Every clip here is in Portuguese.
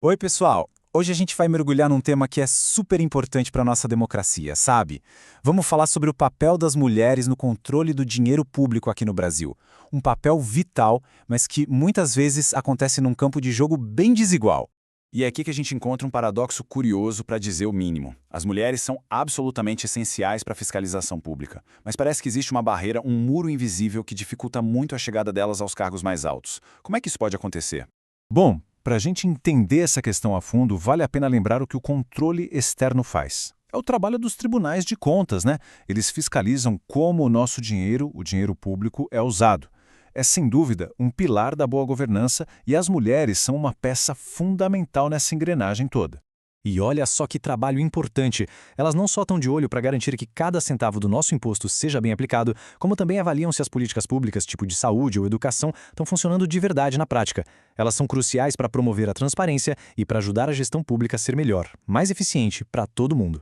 Oi, pessoal! Hoje a gente vai mergulhar num tema que é super importante para a nossa democracia, sabe? Vamos falar sobre o papel das mulheres no controle do dinheiro público aqui no Brasil. Um papel vital, mas que muitas vezes acontece num campo de jogo bem desigual. E é aqui que a gente encontra um paradoxo curioso para dizer o mínimo. As mulheres são absolutamente essenciais para a fiscalização pública, mas parece que existe uma barreira, um muro invisível que dificulta muito a chegada delas aos cargos mais altos. Como é que isso pode acontecer? Bom, para a gente entender essa questão a fundo, vale a pena lembrar o que o controle externo faz. É o trabalho dos tribunais de contas, né? Eles fiscalizam como o nosso dinheiro, o dinheiro público, é usado. É, sem dúvida, um pilar da boa governança e as mulheres são uma peça fundamental nessa engrenagem toda. E olha só que trabalho importante. Elas não só estão de olho para garantir que cada centavo do nosso imposto seja bem aplicado, como também avaliam se as políticas públicas, tipo de saúde ou educação, estão funcionando de verdade na prática. Elas são cruciais para promover a transparência e para ajudar a gestão pública a ser melhor, mais eficiente para todo mundo.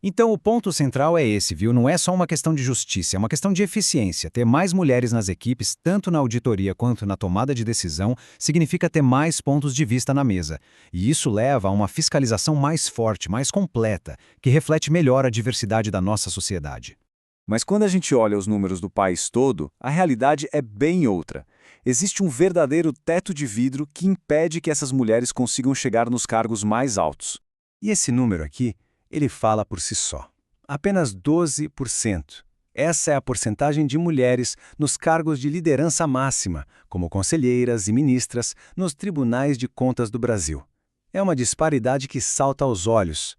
Então o ponto central é esse, viu? Não é só uma questão de justiça, é uma questão de eficiência. Ter mais mulheres nas equipes, tanto na auditoria quanto na tomada de decisão, significa ter mais pontos de vista na mesa. E isso leva a uma fiscalização mais forte, mais completa, que reflete melhor a diversidade da nossa sociedade. Mas quando a gente olha os números do país todo, a realidade é bem outra. Existe um verdadeiro teto de vidro que impede que essas mulheres consigam chegar nos cargos mais altos. E esse número aqui, ele fala por si só. Apenas 12%. Essa é a porcentagem de mulheres nos cargos de liderança máxima, como conselheiras e ministras, nos tribunais de contas do Brasil. É uma disparidade que salta aos olhos.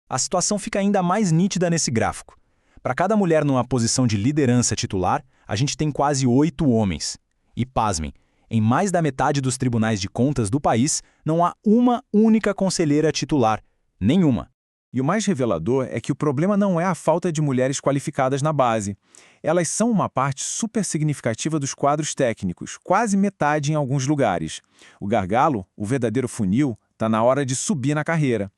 A situação fica ainda mais nítida nesse gráfico. Para cada mulher numa posição de liderança titular, a gente tem quase 8 homens. E pasmem, em mais da metade dos tribunais de contas do país, não há uma única conselheira titular. Nenhuma. E o mais revelador é que o problema não é a falta de mulheres qualificadas na base. Elas são uma parte super significativa dos quadros técnicos, quase metade em alguns lugares. O gargalo, o verdadeiro funil, está na hora de subir na carreira.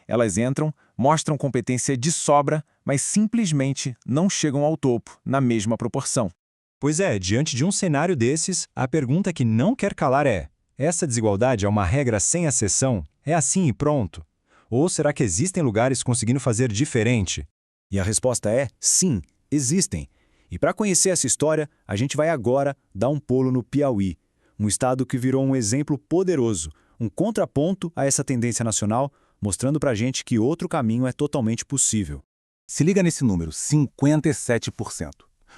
Elas entram, mostram competência de sobra, mas simplesmente não chegam ao topo, na mesma proporção. Pois é, diante de um cenário desses, a pergunta que não quer calar é: essa desigualdade é uma regra sem exceção? É assim e pronto? Ou será que existem lugares conseguindo fazer diferente? E a resposta é sim, existem. E para conhecer essa história, a gente vai agora dar um pulo no Piauí, um estado que virou um exemplo poderoso, um contraponto a essa tendência nacional, mostrando para a gente que outro caminho é totalmente possível. Se liga nesse número, 57%.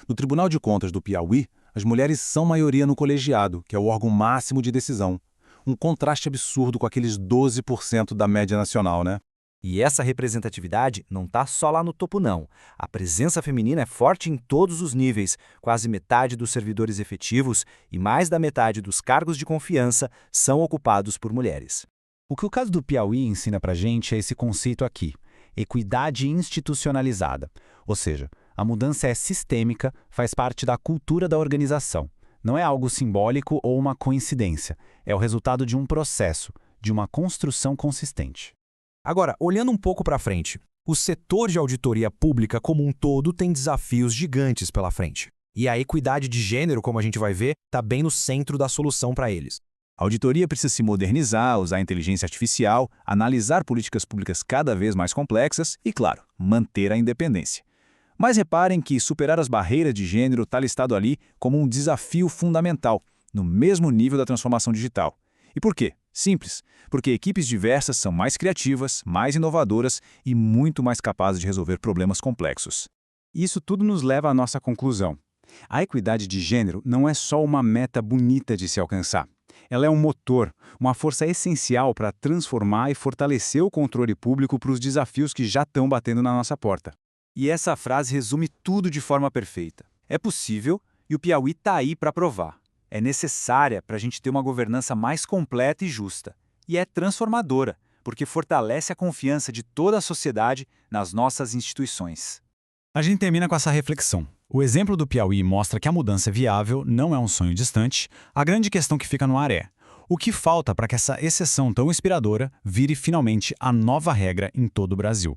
No Tribunal de Contas do Piauí, as mulheres são maioria no colegiado, que é o órgão máximo de decisão. Um contraste absurdo com aqueles 12% da média nacional, né? E essa representatividade não está só lá no topo, não. A presença feminina é forte em todos os níveis. Quase metade dos servidores efetivos e mais da metade dos cargos de confiança são ocupados por mulheres. O que o caso do Piauí ensina pra gente é esse conceito aqui: equidade institucionalizada. Ou seja, a mudança é sistêmica, faz parte da cultura da organização. Não é algo simbólico ou uma coincidência. É o resultado de um processo, de uma construção consistente. Agora, olhando um pouco para frente, o setor de auditoria pública como um todo tem desafios gigantes pela frente. E a equidade de gênero, como a gente vai ver, está bem no centro da solução para eles. A auditoria precisa se modernizar, usar inteligência artificial, analisar políticas públicas cada vez mais complexas e, claro, manter a independência. Mas reparem que superar as barreiras de gênero está listado ali como um desafio fundamental, no mesmo nível da transformação digital. E por quê? Simples, porque equipes diversas são mais criativas, mais inovadoras e muito mais capazes de resolver problemas complexos. Isso tudo nos leva à nossa conclusão. A equidade de gênero não é só uma meta bonita de se alcançar. Ela é um motor, uma força essencial para transformar e fortalecer o controle público para os desafios que já estão batendo na nossa porta. E essa frase resume tudo de forma perfeita. É possível e o Piauí está aí para provar. É necessária para a gente ter uma governança mais completa e justa. E é transformadora, porque fortalece a confiança de toda a sociedade nas nossas instituições. A gente termina com essa reflexão. O exemplo do Piauí mostra que a mudança é viável, não é um sonho distante. A grande questão que fica no ar é: o que falta para que essa exceção tão inspiradora vire finalmente a nova regra em todo o Brasil?